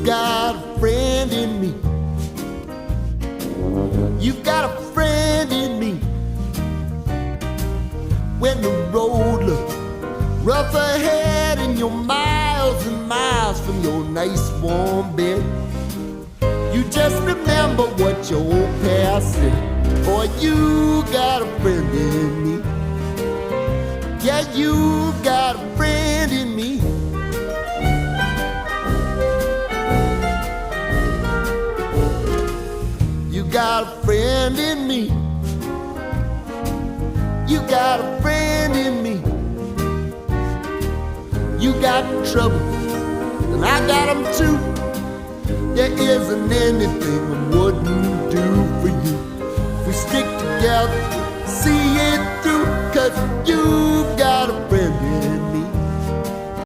got a friend in me. You've got a friend in me. When the road looks rough ahead and you're miles and miles from your nice warm bed, you just remember what your old past said. Boy, you got a friend in me. Yeah, you got a friend in me. You got a friend in me. You got a friend in me. You got trouble, and I got them too. There isn't anything I wouldn't do for you. If we stick together, see it through, 'cause you've got a friend.